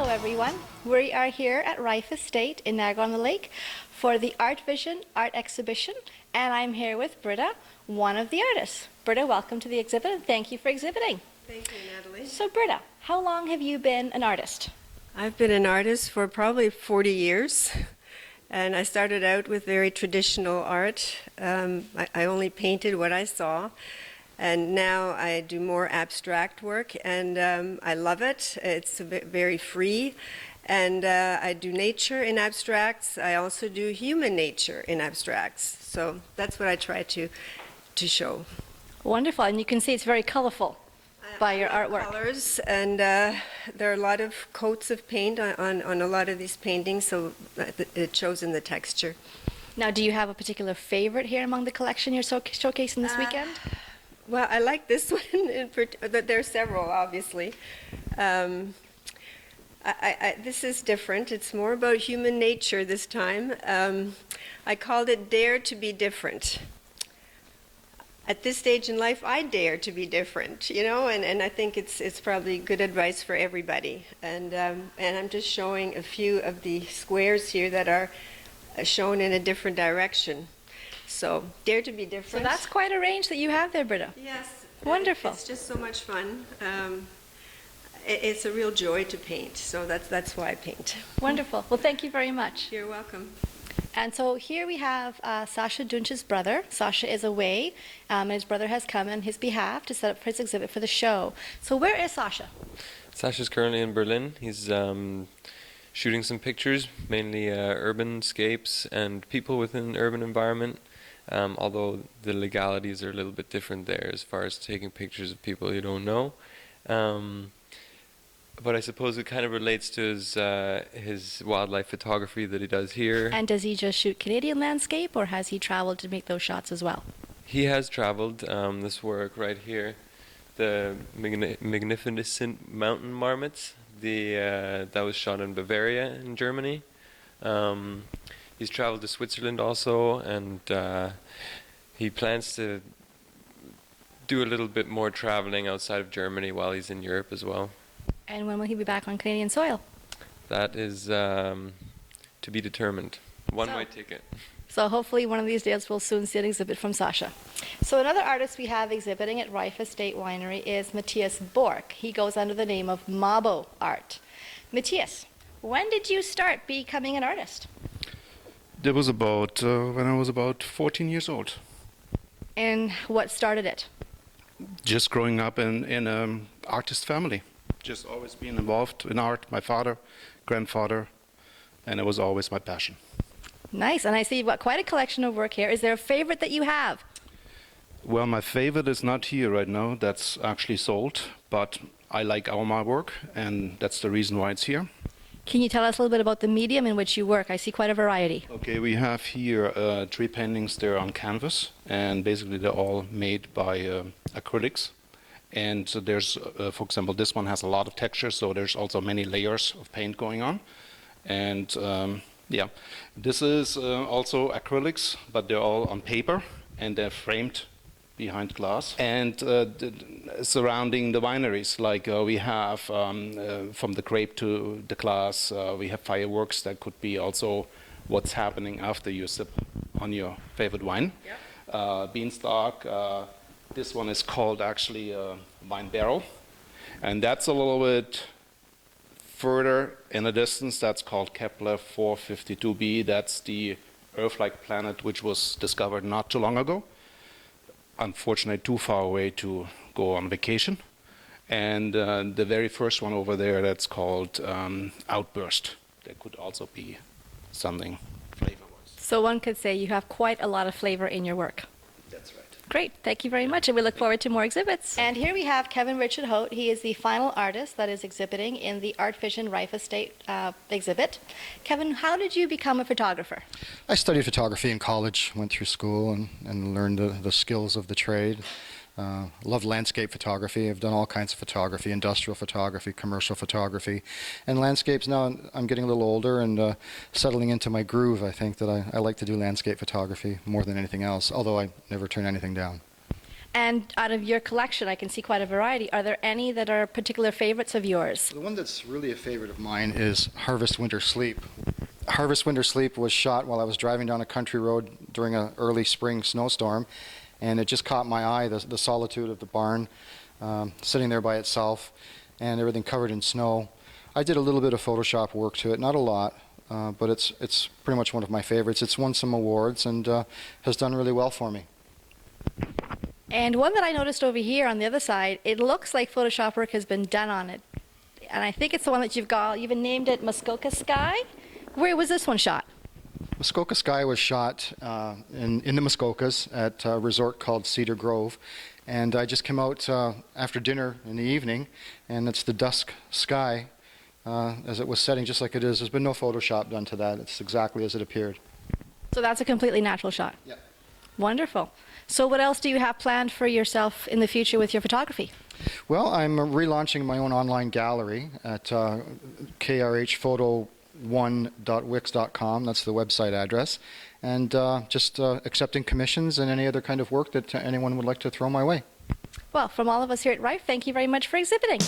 everyone. We are here at Reif Estate in Niagara-on-the-Lake for the Art Vision art exhibition, and I'm here with Britta, one of the artists. Britta, welcome to the exhibit, and thank you for exhibiting. Thank you, Natalie. So Britta, how long have you been an artist? I've been an artist for probably 40 years, and I started out with very traditional art. I only painted what I saw. And now I do more abstract work, and I love it. It's very free. And I do nature in abstracts. I also do human nature in abstracts. So that's what I try to show. Wonderful, and you can see it's very colorful by your artwork. Colors, and there are a lot of coats of paint on a lot of these paintings, so it shows in the texture. Now, do you have a particular favorite here among the collection you're showcasing this weekend? Well, I like this one, but there are several, obviously. This is different. It's more about human nature this time. I called it Dare to be Different. At this stage in life, I dare to be different, you know, and I think it's probably good advice for everybody. And I'm just showing a few of the squares here that are shown in a different direction. So, dare to be different. So that's quite a range that you have there, Britta. Yes. Wonderful. It's just so much fun. It's a real joy to paint, so that's why I paint. Wonderful. Well, thank you very much. You're welcome. And so here we have Sasha Dunch's brother. Sasha is away, and his brother has come on his behalf to set up his exhibit for the show. So where is Sasha? Sasha's currently in Berlin. He's shooting some pictures, mainly urban scapes and people within an urban environment. Although the legalities are a little bit different there as far as taking pictures of people you don't know. But I suppose it kind of relates to his wildlife photography that he does here. And does he just shoot Canadian landscape, or has he traveled to make those shots as well? He has traveled. This work right here, the magnificent mountain marmots, that was shot in Bavaria in Germany. He's traveled to Switzerland also, and he plans to do a little bit more traveling outside of Germany while he's in Europe as well. And when will he be back on Canadian soil? That is to be determined. One-way ticket. So hopefully one of these days we'll soon see an exhibit from Sasha. So another artist we have exhibiting at Reif Estate Winery is Matthias Bork. He goes under the name of MABO Art. Matthias, when did you start becoming an artist? That was about when I was about 14 years old. And what started it? Just growing up in an artist family. Just always being involved in art. My father, grandfather, and it was always my passion. Nice, and I see you've got quite a collection of work here. Is there a favorite that you have? Well, my favorite is not here right now. That's actually sold, but I like my work, and that's the reason why it's here. Can you tell us a little bit about the medium in which you work? I see quite a variety. Okay, we have here 3 paintings. They're on canvas, and basically they're all made by acrylics. And so there's, for example, this one has a lot of texture, so there's also many layers of paint going on. And yeah, this is also acrylics, but they're all on paper, and they're framed behind glass. And surrounding the wineries, like we have from the grape to the glass, we have fireworks that could be also what's happening after you sip on your favorite wine. Yep. Beanstalk. This one is called actually wine barrel, and that's a little bit further in the distance. That's called Kepler 452b. That's the Earth-like planet which was discovered not too long ago. Unfortunately, too far away to go on vacation. And the very first one over there, that's called Outburst. That could also be something flavor-wise. So one could say you have quite a lot of flavor in your work. That's right. Great, thank you very much, and we look forward to more exhibits. And here we have Kevin Richard Hote. He is the final artist that is exhibiting in the Art Vision Reif Estate exhibit. Kevin, how did you become a photographer? I studied photography in college, went through school and learned the skills of the trade. Love landscape photography. I've done all kinds of photography, industrial photography, commercial photography. And landscapes now, I'm getting a little older and settling into my groove. I think that I like to do landscape photography more than anything else, although I never turn anything down. And out of your collection, I can see quite a variety. Are there any that are particular favorites of yours? The one that's really a favorite of mine is Harvest Winter Sleep. Harvest Winter Sleep was shot while I was driving down a country road during an early spring snowstorm, and it just caught my eye, the solitude of the barn, sitting there by itself, and everything covered in snow. I did a little bit of Photoshop work to it, not a lot, but it's pretty much one of my favorites. It's won some awards and has done really well for me. And one that I noticed over here on the other side, it looks like Photoshop work has been done on it. And I think it's the one that you've got, you even named it Muskoka Sky. Where was this one shot? Muskoka Sky was shot in the Muskokas at a resort called Cedar Grove. And I just came out after dinner in the evening, and it's the dusk sky as it was setting, just like it is. There's been no Photoshop done to that. It's exactly as it appeared. So that's a completely natural shot. Yeah. Wonderful. So what else do you have planned for yourself in the future with your photography? Well, I'm relaunching my own online gallery at krhphoto1.wix.com. That's the website address. And just accepting commissions and any other kind of work that anyone would like to throw my way. Well, from all of us here at Reif, thank you very much for exhibiting.